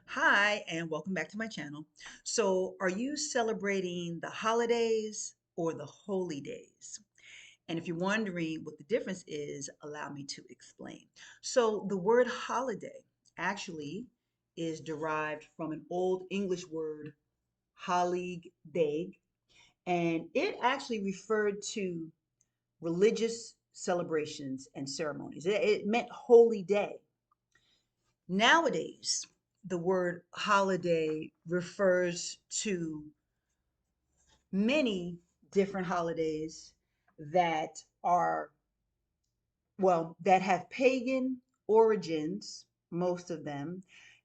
Hi, and welcome back to my channel. So, are you celebrating the holidays or the holy days? And if you're wondering what the difference is, allow me to explain. So, the word holiday actually is derived from an Old English word, holig dag, and it actually referred to religious celebrations and ceremonies. It meant holy day. Nowadays, the word holiday refers to many different holidays that are, that have pagan origins, most of them,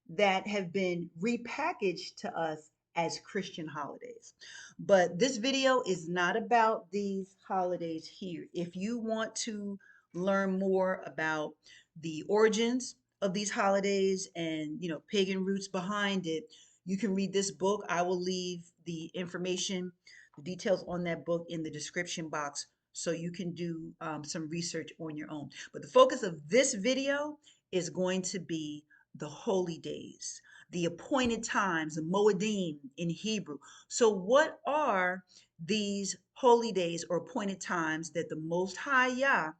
that have been repackaged to us as Christian holidays. But this video is not about these holidays here. If you want to learn more about the origins of these holidays and, pagan roots behind it, you can read this book. I will leave the information, the details on that book in the description box so you can do some research on your own. But the focus of this video is going to be the holy days, the appointed times, the Moedim in Hebrew. So, what are these holy days or appointed times that the Most High Yah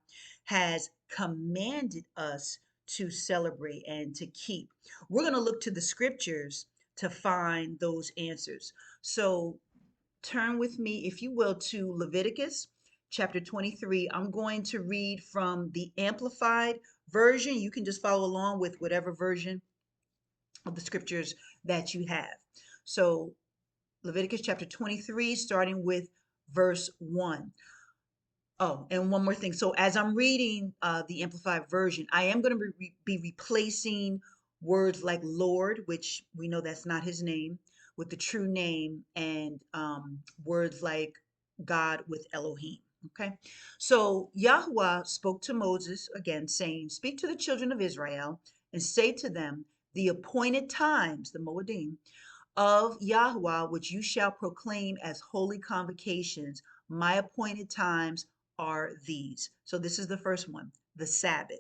has commanded us to celebrate and to keep? We're going to look to the scriptures to find those answers. So, turn with me, if you will, to Leviticus chapter 23. I'm going to read from the Amplified version. You can just follow along with whatever version of the scriptures that you have. So, Leviticus chapter 23, starting with verse 1. Oh, and one more thing. So, as I'm reading the Amplified version, I am going to be replacing words like Lord, which we know that's not his name, with the true name, and words like God with Elohim. Okay. So, Yahweh spoke to Moses again, saying, "Speak to the children of Israel and say to them, the appointed times, the Moedim, of Yahweh, which you shall proclaim as holy convocations, my appointed times are these." So this is the first one, the Sabbath.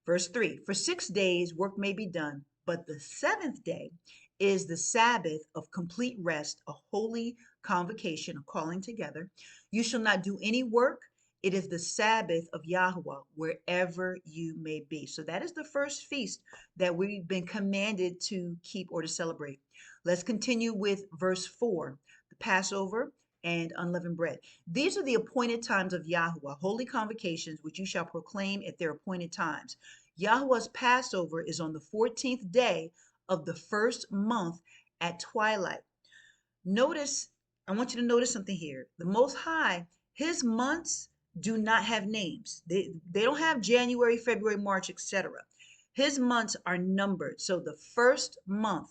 Verse 3, for 6 days work may be done, but the seventh day is the Sabbath of complete rest, a holy convocation, a calling together. You shall not do any work. It is the Sabbath of Yahweh wherever you may be. So that is the first feast that we've been commanded to keep or to celebrate. Let's continue with verse 4, the Passover and unleavened bread. These are the appointed times of Yahweh, holy convocations, which you shall proclaim at their appointed times. Yahweh's Passover is on the 14th day of the first month at twilight. Notice, I want you to notice something here. The Most High, his months do not have names. They don't have January, February, March, etc. His months are numbered. So the first month,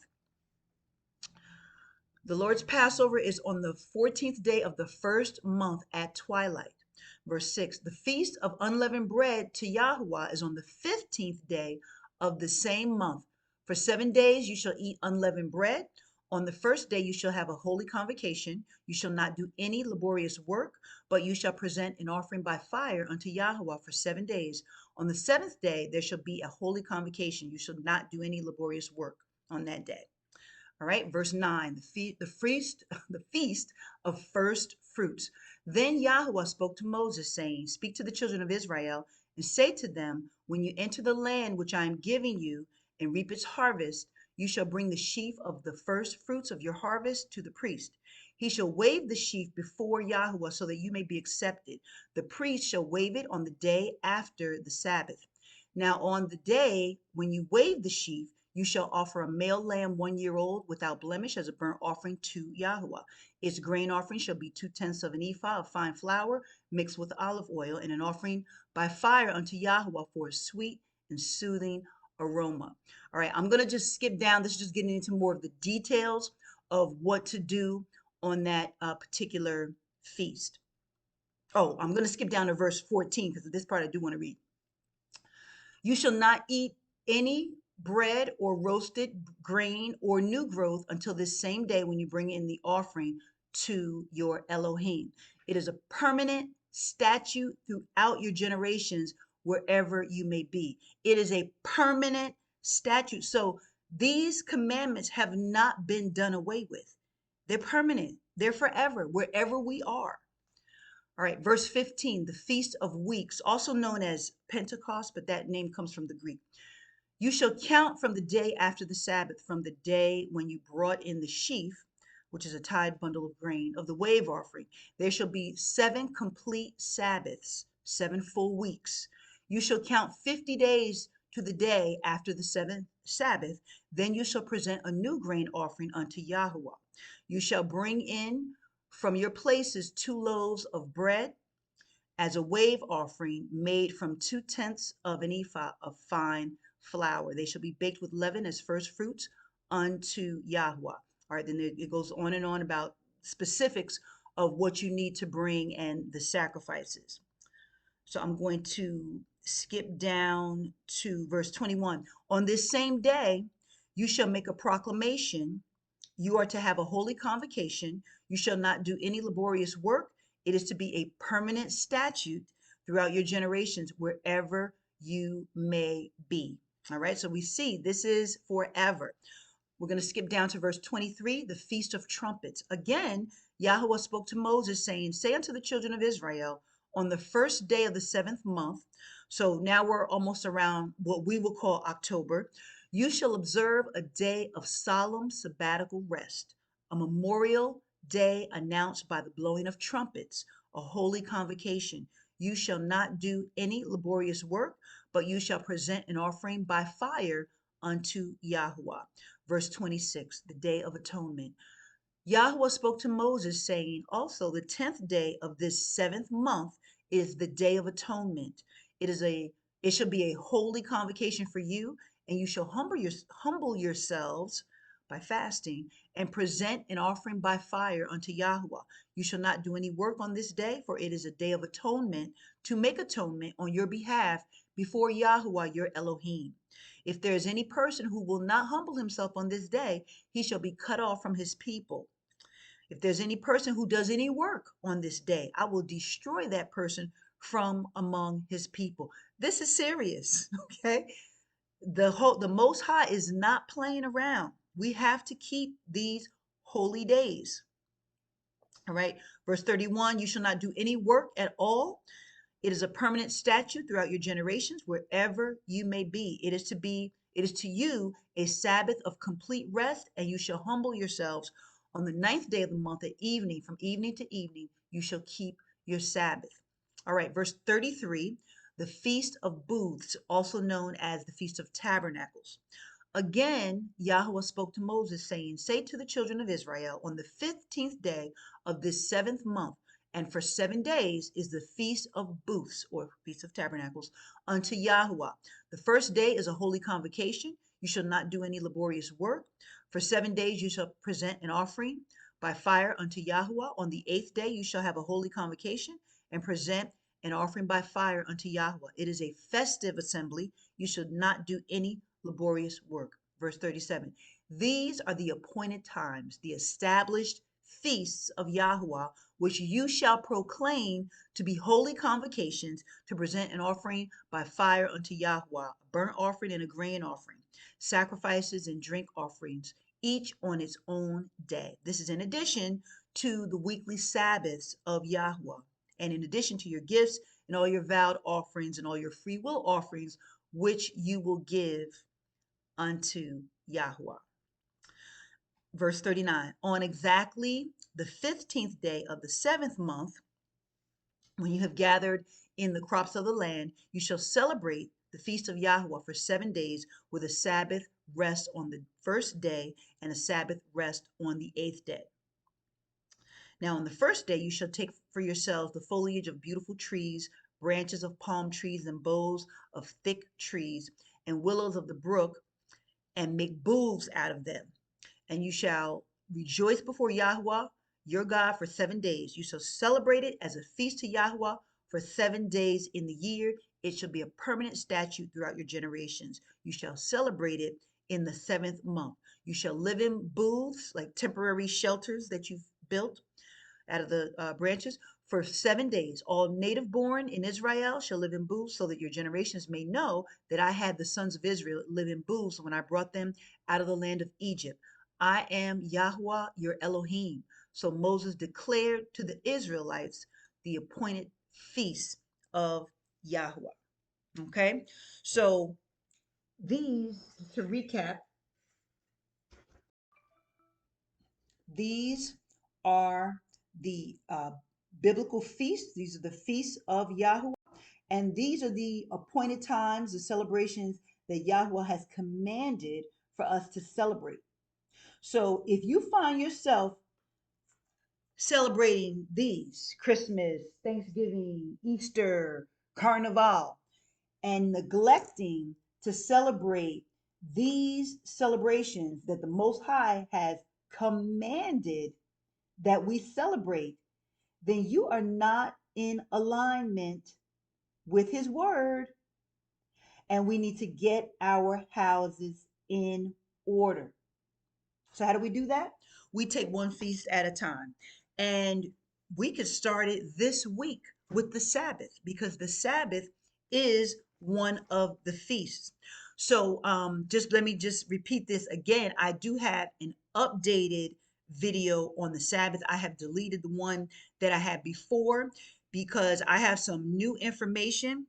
the Lord's Passover is on the 14th day of the first month at twilight. Verse 6, the feast of unleavened bread to Yahweh is on the 15th day of the same month. For 7 days you shall eat unleavened bread. On the first day you shall have a holy convocation. You shall not do any laborious work, but you shall present an offering by fire unto Yahweh for 7 days. On the seventh day there shall be a holy convocation. You shall not do any laborious work on that day. All right, verse 9, the feast of first fruits. Then Yahweh spoke to Moses, saying, speak to the children of Israel and say to them, when you enter the land which I am giving you and reap its harvest, you shall bring the sheaf of the first fruits of your harvest to the priest. He shall wave the sheaf before Yahweh so that you may be accepted. The priest shall wave it on the day after the Sabbath. Now, on the day when you wave the sheaf, you shall offer a male lamb 1 year old without blemish as a burnt offering to Yahweh. Its grain offering shall be 2/10 of an ephah of fine flour mixed with olive oil, and an offering by fire unto Yahweh for a sweet and soothing aroma. All right, I'm going to just skip down. This is just getting into more of the details of what to do on that particular feast. Oh, I'm going to skip down to verse 14 because this part I do want to read. You shall not eat any bread or roasted grain or new growth until this same day when you bring in the offering to your Elohim. It is a permanent statute throughout your generations, wherever you may be. It is a permanent statute. So These commandments have not been done away with. They're permanent. They're forever, wherever we are. All right, verse 15, the Feast of Weeks, also known as Pentecost, but that name comes from the Greek. You shall count from the day after the Sabbath, from the day when you brought in the sheaf, which is a tied bundle of grain, of the wave offering. There shall be 7 complete Sabbaths, 7 full weeks. You shall count 50 days to the day after the 7th Sabbath. Then you shall present a new grain offering unto Yahweh. You shall bring in from your places 2 loaves of bread as a wave offering made from 2/10 of an ephah of fine flour. They shall be baked with leaven as first fruits unto Yahweh. All right, then it goes on and on about specifics of what you need to bring and the sacrifices. So I'm going to skip down to verse 21. On this same day, you shall make a proclamation. You are to have a holy convocation. You shall not do any laborious work. It is to be a permanent statute throughout your generations, wherever you may be. All right, so we see this is forever. We're going to skip down to verse 23, the Feast of Trumpets. Again, Yahweh spoke to Moses, saying, say unto the children of Israel, on the first day of the 7th month, so now we're almost around what we will call October, you shall observe a day of solemn sabbatical rest, a memorial day announced by the blowing of trumpets, a holy convocation. You shall not do any laborious work, but you shall present an offering by fire unto Yahweh. Verse 26, the Day of Atonement. Yahweh spoke to Moses, saying, also the 10th day of this 7th month is the Day of Atonement. It shall be a holy convocation for you, and you shall humble yourselves by fasting and present an offering by fire unto Yahweh. You shall not do any work on this day, for it is a day of atonement, to make atonement on your behalf before Yahweh your Elohim. If there is any person who will not humble himself on this day, he shall be cut off from his people. If there's any person who does any work on this day, I will destroy that person from among his people. This is serious, okay? The Most High is not playing around. We have to keep these holy days. All right. Verse 31, you shall not do any work at all. It is a permanent statute throughout your generations, wherever you may be. It is to you a Sabbath of complete rest, and you shall humble yourselves on the 9th day of the month at evening. From evening to evening, you shall keep your Sabbath. All right, verse 33, the Feast of Booths, also known as the Feast of Tabernacles. Again, Yahweh spoke to Moses, saying, say to the children of Israel, on the 15th day of this 7th month, and for 7 days is the Feast of Booths, or Feast of Tabernacles, unto Yahweh. The first day is a holy convocation. You shall not do any laborious work. For 7 days you shall present an offering by fire unto Yahweh. On the 8th day you shall have a holy convocation and present an offering by fire unto Yahweh. It is a festive assembly. You should not do any laborious work. Verse 37. These are the appointed times, the established feasts of Yahweh, which you shall proclaim to be holy convocations, to present an offering by fire unto Yahweh, a burnt offering and a grain offering, sacrifices and drink offerings, each on its own day. This is in addition to the weekly Sabbaths of Yahweh, and in addition to your gifts and all your vowed offerings and all your free will offerings, which you will give unto Yahweh. Verse 39, on exactly the 15th day of the 7th month, when you have gathered in the crops of the land, you shall celebrate the feast of Yahweh for 7 days, with a Sabbath rest on the first day and a Sabbath rest on the 8th day. Now, on the first day, you shall take for yourselves the foliage of beautiful trees, branches of palm trees, and boughs of thick trees, and willows of the brook, and make booths out of them. And you shall rejoice before Yahweh your God for 7 days. You shall celebrate it as a feast to Yahweh for 7 days in the year. It shall be a permanent statute throughout your generations. You shall celebrate it in the 7th month. You shall live in booths, like temporary shelters that you've built out of the branches, For 7 days, all native born in Israel shall live in booths, so that your generations may know that I had the sons of Israel live in booths when I brought them out of the land of Egypt. I am Yahweh your Elohim. So Moses declared to the Israelites the appointed feast of Yahweh. Okay, so these, to recap, these are the biblical feasts. These are the feasts of Yahweh. And these are the appointed times, the celebrations that Yahweh has commanded for us to celebrate. So if you find yourself celebrating these Christmas, Thanksgiving, Easter, Carnival, and neglecting to celebrate these celebrations that the Most High has commanded that we celebrate, then you are not in alignment with His word, and we need to get our houses in order. So, how do we do that? We take one feast at a time. And we could start it this week with the Sabbath, because the Sabbath is one of the feasts. So, just let me just repeat this again. I do have an updated video on the Sabbath. I have deleted the one that I had before because I have some new information.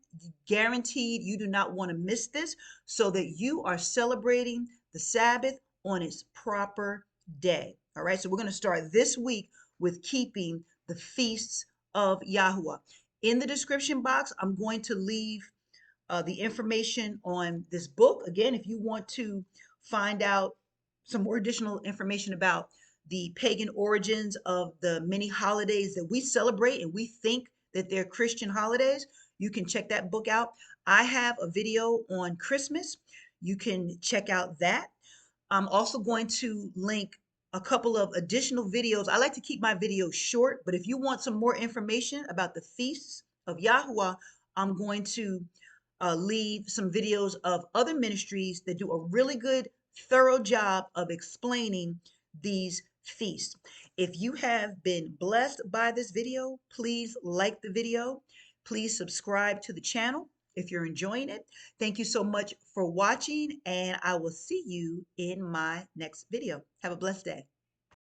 Guaranteed you do not want to miss this, so that you are celebrating the Sabbath on its proper day. All right, so we're going to start this week with keeping the feasts of Yahuwah. In the description box, I'm going to leave the information on this book. Again, if you want to find out some more additional information about the pagan origins of the many holidays that we celebrate and we think that they're Christian holidays, you can check that book out. I have a video on Christmas. You can check out that. I'm also going to link a couple of additional videos. I like to keep my videos short, but if you want some more information about the feasts of Yahuwah, I'm going to leave some videos of other ministries that do a really good, thorough job of explaining these feasts. If you have been blessed by this video, please like the video. Please subscribe to the channel if you're enjoying it. Thank you so much for watching, and I will see you in my next video. Have a blessed day.